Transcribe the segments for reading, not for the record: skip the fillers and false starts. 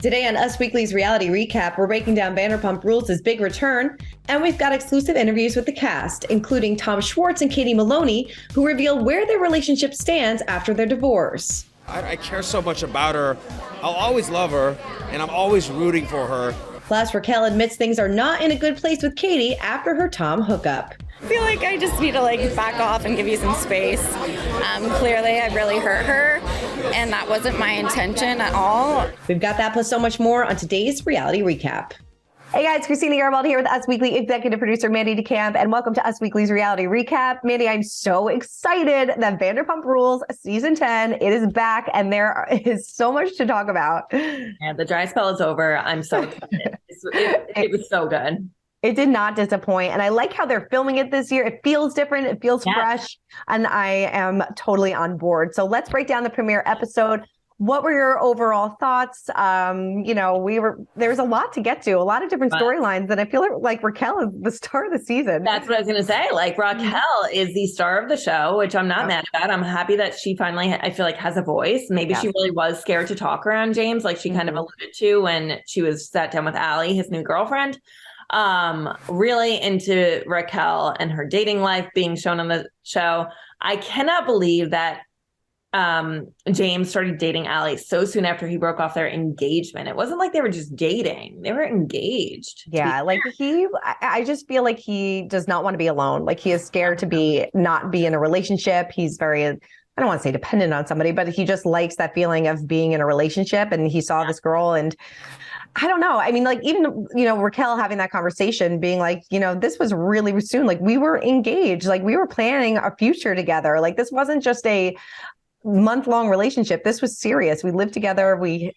Today on Us Weekly's reality recap, we're breaking down Vanderpump Rules' big return, and we've got exclusive interviews with the cast, including Tom Schwartz and Katie Maloney, who reveal where their relationship stands after their divorce. I care so much about her. I'll always love her, and I'm always rooting for her. Plus, Raquel admits things are not in a good place with Katie after her Tom hookup. I feel like I just need to back off and give you some space. Clearly, I really hurt her, and that wasn't my intention at all. We've got that plus so much more on today's reality recap. Hey guys, Christina Garibald here with Us Weekly executive producer Mandy DeCamp, and welcome to Us Weekly's reality recap. Mandy, I'm so excited that Vanderpump Rules season 10, it is back, and there is so much to talk about. Yeah, the dry spell is over. I'm so excited. It was so good. It did not disappoint. And I like how they're filming it this year. It feels different. It feels fresh. And I am totally on board. So let's break down the premiere episode. What were your overall thoughts? There's a lot to get to, a lot of different storylines. And I feel like Raquel is the star of the season. That's what I was going to say. Raquel is the star of the show, which I'm not mad about. I'm happy that she finally, I feel like, has a voice. Maybe she really was scared to talk around James, like she kind of alluded to when she was sat down with Allie, his new girlfriend. Really into Raquel and her dating life being shown on the show. I cannot believe that James started dating Allie so soon after he broke off their engagement. It wasn't like they were just dating. They were engaged. Yeah, I just feel like he does not want to be alone. Like he is scared to not be in a relationship. He's very, I don't want to say dependent on somebody, but he just likes that feeling of being in a relationship. And he saw this girl and I don't know. I mean, even, Raquel having that conversation being like, this was really soon. Like we were engaged, like we were planning a future together. Like this wasn't just a month-long relationship. This was serious. We lived together. We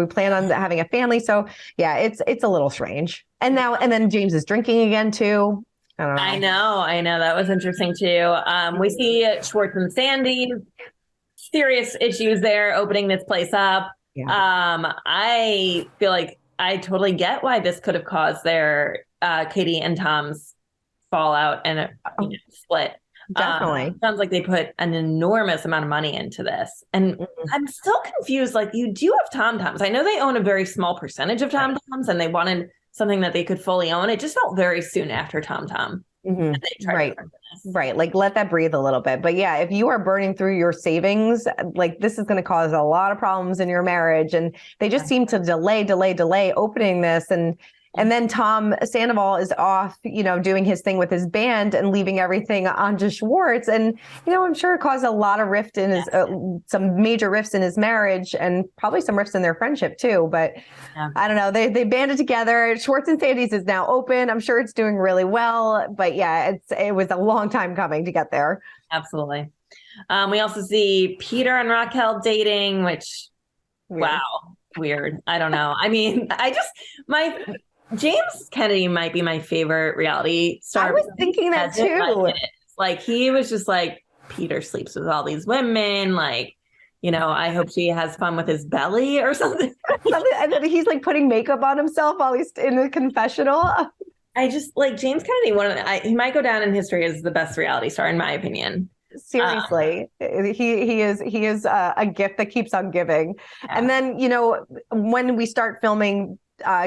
plan on having a family. So yeah, it's a little strange. And then James is drinking again too. I don't know. I know. That was interesting too. We see Schwartz and Sandy, serious issues there, opening this place up. Yeah. I feel like I totally get why this could have caused their Katie and Tom's fallout and split. Definitely. Sounds like they put an enormous amount of money into this. And I'm still confused. Like you do have TomToms. I know they own a very small percentage of TomToms and they wanted something that they could fully own. It just felt very soon after TomTom. Right. Like let that breathe a little bit. But yeah, if you are burning through your savings, like this is going to cause a lot of problems in your marriage. And they just seem to delay opening this. And then Tom Sandoval is off, doing his thing with his band and leaving everything onto Schwartz. And, I'm sure it caused a lot of rift in his, some major rifts in his marriage and probably some rifts in their friendship too. But I don't know, they banded together. Schwartz and Sandy's is now open. I'm sure it's doing really well. But yeah, it was a long time coming to get there. Absolutely. We also see Peter and Raquel dating, which, weird. I don't know. I mean, James Kennedy might be my favorite reality star. I was thinking that too. He was just like, Peter sleeps with all these women. I hope she has fun with his belly or something. And then he's putting makeup on himself while he's in the confessional. I just James Kennedy. He might go down in history as the best reality star, in my opinion. Seriously, he is a gift that keeps on giving. Yeah. And then, when we start filming,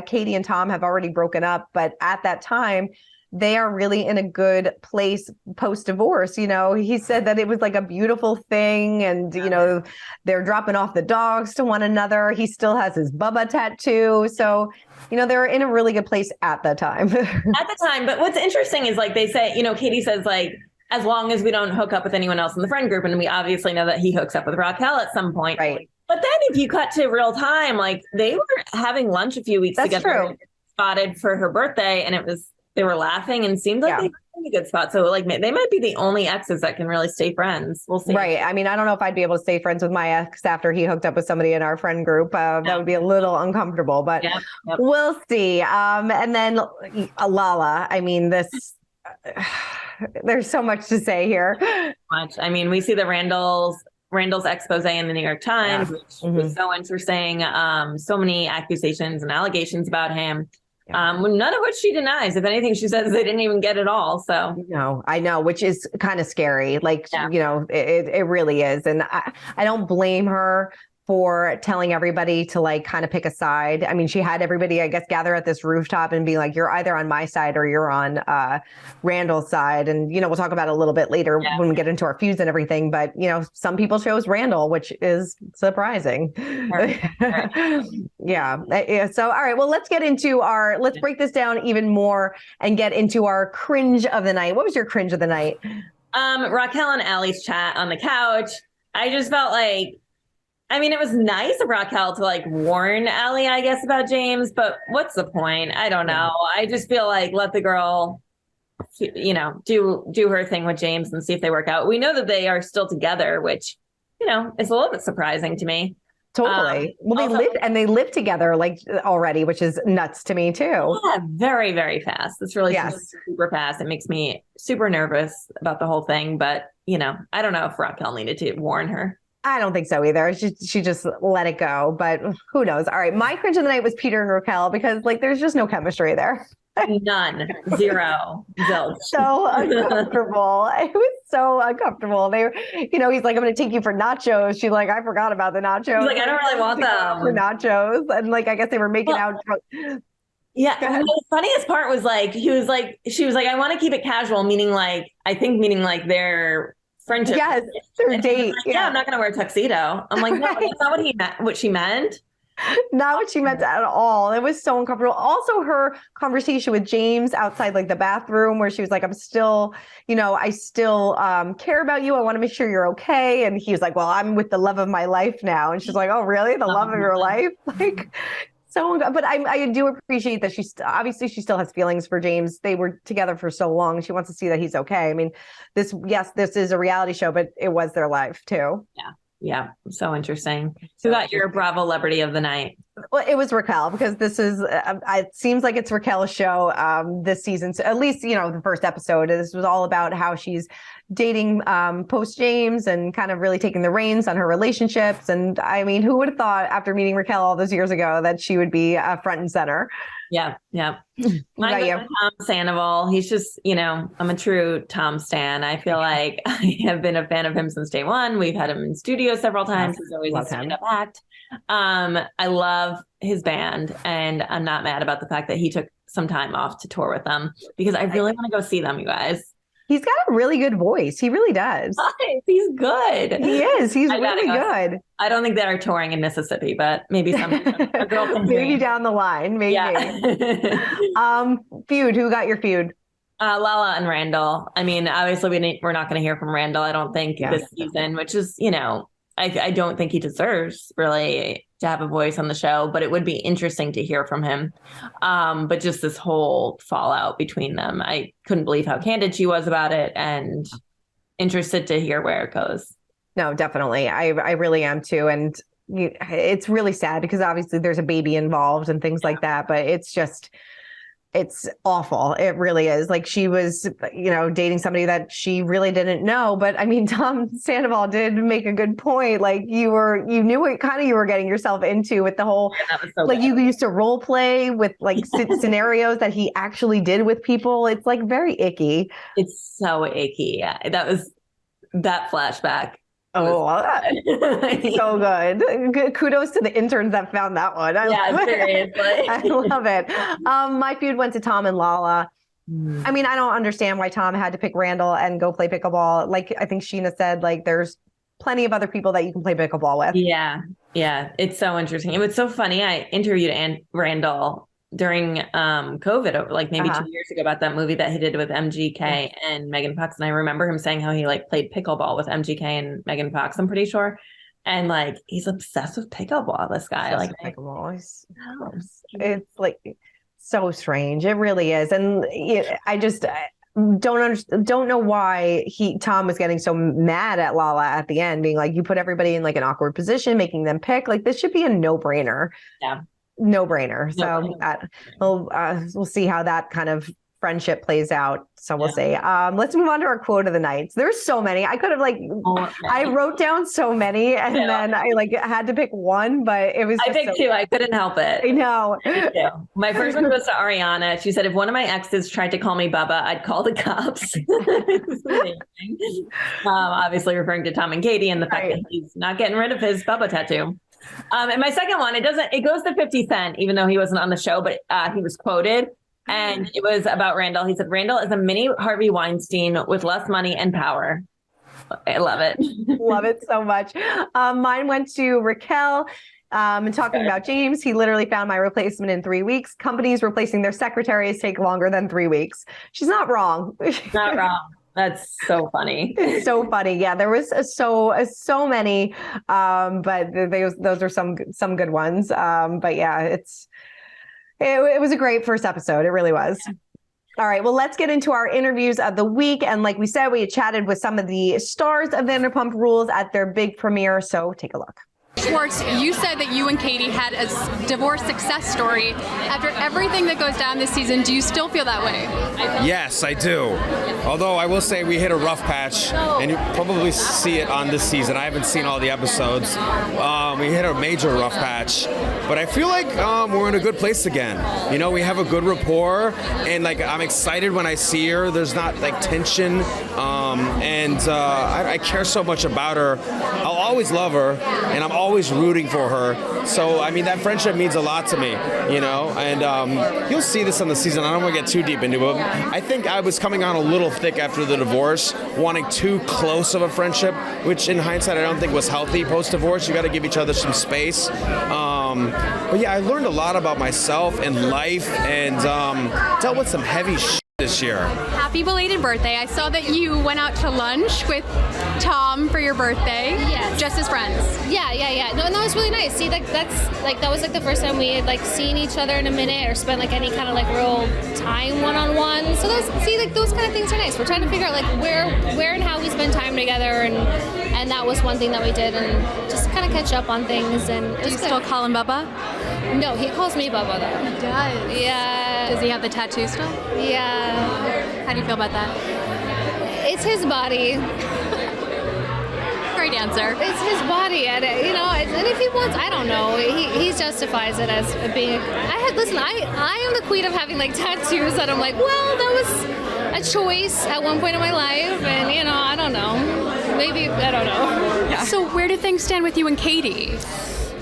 Katie and Tom have already broken up, but at that time, they are really in a good place post-divorce. He said that it was like a beautiful thing and, they're dropping off the dogs to one another. He still has his Bubba tattoo. So, they're in a really good place at that time. But what's interesting is they say, Katie says as long as we don't hook up with anyone else in the friend group. And we obviously know that he hooks up with Raquel at some point. Right. But then if you cut to real time, they were having lunch a few weeks together. True. Spotted for her birthday and they were laughing and seemed like they were in a good spot. So they might be the only exes that can really stay friends. We'll see. Right. I mean, I don't know if I'd be able to stay friends with my ex after he hooked up with somebody in our friend group. That would be a little uncomfortable, but we'll see. And then Lala, I mean, there's so much to say here. Much. I mean, we see the Randall's expose in the New York Times, which was so interesting. So many accusations and allegations about him. None of which she denies. If anything, she says they didn't even get it all. So no, I know, which is kind of scary. It really is. And I don't blame her. for telling everybody to like kind of pick a side. I mean, she had everybody, I guess, gather at this rooftop and be like, you're either on my side or you're on Randall's side. And, we'll talk about it a little bit later when we get into our feuds and everything. But, some people chose Randall, which is surprising. Yeah. So, all right, well, let's break this down even more and get into our cringe of the night. What was your cringe of the night? Raquel and Allie's chat on the couch. I just felt like, it was nice of Raquel to like warn Allie, I guess, about James, but what's the point? I don't know. I just feel like let the girl, do her thing with James and see if they work out. We know that they are still together, which, is a little bit surprising to me. Totally. Well, they live together like already, which is nuts to me too. Yeah, very, very fast. It's really super fast. It makes me super nervous about the whole thing, but I don't know if Raquel needed to warn her. I don't think so either. She just let it go, but who knows? All right. My cringe of the night was Peter and Raquel because like there's just no chemistry there. None. Zero. Zilch. So uncomfortable. It was so uncomfortable. They were, he's like, I'm going to take you for nachos. She's like, I forgot about the nachos. He's like, I don't really want them. For nachos. And like, I guess they were making out. Yeah. The funniest part was like, she was like, I want to keep it casual, meaning like their friendship. Yes, their date. Like, I'm not going to wear a tuxedo. I'm like, no, that's not what she meant. Not what she meant at all. It was so uncomfortable. Also, her conversation with James outside like the bathroom where she was like, I'm still, I still care about you. I want to make sure you're okay. And he was like, well, I'm with the love of my life now. And she's like, oh, really? The love of your life? Like, so, but I do appreciate that she still has feelings for James. They were together for so long. She wants to see that he's okay. I mean, this is a reality show, but it was their life too. Yeah. So interesting. Who got your Bravo celebrity of the night? Well, it was Raquel because this is, it seems like it's Raquel's show this season. So at least, the first episode, this was all about how she's dating post James and kind of really taking the reins on her relationships. And I mean, who would have thought after meeting Raquel all those years ago that she would be front and center? Yeah. Mine was Tom Sandoval. He's just, I'm a true Tom stan. I feel like I have been a fan of him since day one. We've had him in studio several times. He's always a stand-up act. I love his band, and I'm not mad about the fact that he took some time off to tour with them because I really want to go see them, you guys. He's got a really good voice. He really does. He's good. He is. He's really good. I don't think they're touring in Mississippi, but maybe a girl can maybe down the line. Maybe. Yeah. Feud. Who got your feud? Lala and Randall. I mean, obviously we're not going to hear from Randall, I don't think, this season, which is, I don't think he deserves really to have a voice on the show, but it would be interesting to hear from him. But just this whole fallout between them, I couldn't believe how candid she was about it and interested to hear where it goes. No, definitely. I really am too. And it's really sad because obviously there's a baby involved and things like that, but it's awful. It really is. Like she was, dating somebody that she really didn't know. But I mean, Tom Sandoval did make a good point. Like you knew what kind of you were getting yourself into with the whole, you used to role play with like scenarios that he actually did with people. It's like very icky. It's so icky. Yeah. That flashback. Oh, so good. Kudos to the interns that found that one. Seriously. I love it. My feud went to Tom and Lala. I mean, I don't understand why Tom had to pick Randall and go play pickleball. Like I think Chyna said, like there's plenty of other people that you can play pickleball with. Yeah. It's so interesting. It was so funny. I interviewed Randall during COVID, like maybe 2 years ago, about that movie that he did with MGK and Megan Fox. And I remember him saying how he like played pickleball with MGK and Megan Fox, I'm pretty sure. And like, he's obsessed with pickleball, this guy. Pickleball. It's like so strange. It really is. And I just don't know why Tom was getting so mad at Lala at the end, being like, you put everybody in like an awkward position, making them pick. Like this should be a no-brainer. Yeah. No-brainer. So we'll see how that kind of friendship plays out. So we'll see. Let's move on to our quote of the night. There's so many. I could have I wrote down so many and then I had to pick one, but it was I picked two. I couldn't help it. I know. My first one was to Ariana. She said, if one of my exes tried to call me Bubba, I'd call the cops. Obviously referring to Tom and Katie and the fact that he's not getting rid of his Bubba tattoo. And my second one, it goes to 50 Cent, even though he wasn't on the show, but he was quoted. And it was about Randall. He said, Randall is a mini Harvey Weinstein with less money and power. I love it. Love it so much. Mine went to Raquel. And talking about James, he literally found my replacement in 3 weeks. Companies replacing their secretaries take longer than 3 weeks. She's not wrong. Not wrong. That's so funny. So funny. Yeah, there was so many, but those are some good ones. But yeah, it was a great first episode. It really was. All right, well, let's get into our interviews of the week. And like we said, we had chatted with some of the stars of Vanderpump Rules at their big premiere. So take a look. Schwartz, you said that you and Kody had a divorce success story. After everything that goes down this season, do you still feel that way? Yes, I do. Although I will say we hit a rough patch, and you probably see it on this season. I haven't seen all the episodes. We hit a major rough patch, but I feel like we're in a good place again. You know, we have a good rapport, and like I'm excited when I see her. There's not like tension, and I care so much about her. I'll always love her, and I'm always rooting for her. So, I mean, that friendship means a lot to me, you know, and you'll see this on the season. I don't want to get too deep into it. I think I was coming on a little thick after the divorce, wanting too close of a friendship, which in hindsight, I don't think was healthy post-divorce. You got to give each other some space. But yeah, I learned a lot about myself and life and dealt with some heavy shit this year. Happy belated birthday. I saw that you went out to lunch with Tom for your birthday. Yes. Just as friends. Yeah. No, and that was really nice. See, that was like the first time we had like seen each other in a minute or spent like any kind of like real time one-on-one. So those kind of things are nice. We're trying to figure out like where and how we spend time together, and that was one thing that we did, and just kind of catch up on things. And do you still call him Bubba? No, he calls me Bubba though. He does. Yeah. Does he have the tattoo still? Yeah. How do you feel about that? It's his body. Great answer. It's his body, and you know, and if he wants, I don't know. He justifies it as being. I am the queen of having like tattoos that I'm like, well, that was a choice at one point in my life, and you know, I don't know. Maybe I don't know. Yeah. So where do things stand with you and Kody?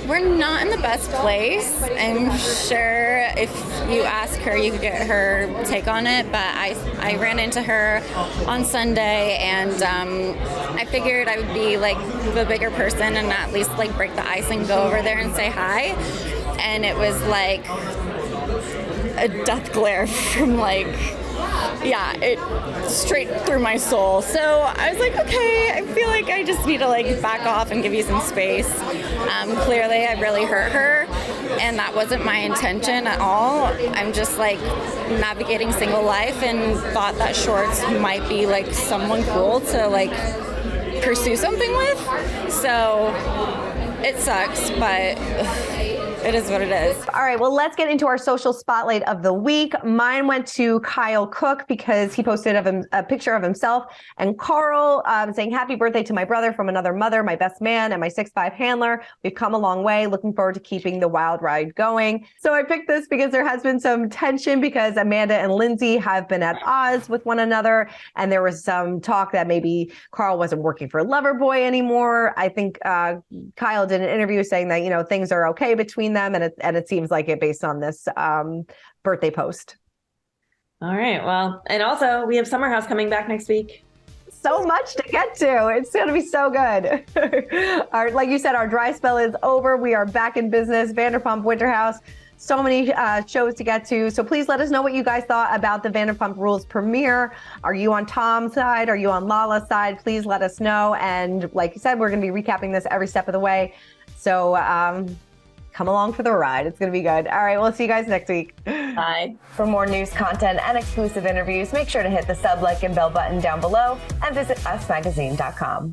We're not in the best place. I'm sure if you ask her, you could get her take on it. But I ran into her on Sunday, and I figured I would be like the bigger person and at least like break the ice and go over there and say hi. And it was like a death glare from like, yeah, it straight through my soul. So I was like, okay, I feel like I just need to like back off and give you some space. Clearly, I really hurt her, and that wasn't my intention at all. I'm just like navigating single life and thought that Schwartz might be like someone cool to like pursue something with. So it sucks, but it is what it is. All right, well, let's get into our social spotlight of the week. Mine went to Kyle Cook because he posted a picture of himself and Carl saying, happy birthday to my brother from another mother, my best man, and my 6'5" handler. We've come a long way. Looking forward to keeping the wild ride going. So I picked this because there has been some tension because Amanda and Lindsay have been at odds with one another. And there was some talk that maybe Carl wasn't working for Loverboy anymore. I think Kyle did an interview saying that, you know, things are okay between them, and it seems like it based on this birthday post. All right, well, and also we have Summer House coming back next week. So much to get to. It's going to be so good. Like you said, our dry spell is over. We are back in business. Vanderpump, Winter House, so many shows to get to. So please let us know what you guys thought about the Vanderpump Rules premiere. Are you on Tom's side? Are you on Lala's side? Please let us know. And like you said, we're going to be recapping this every step of the way. So come along for the ride. It's going to be good. All right, we'll see you guys next week. Bye. For more news, content, and exclusive interviews, make sure to hit the sub, like, and bell button down below and visit usmagazine.com.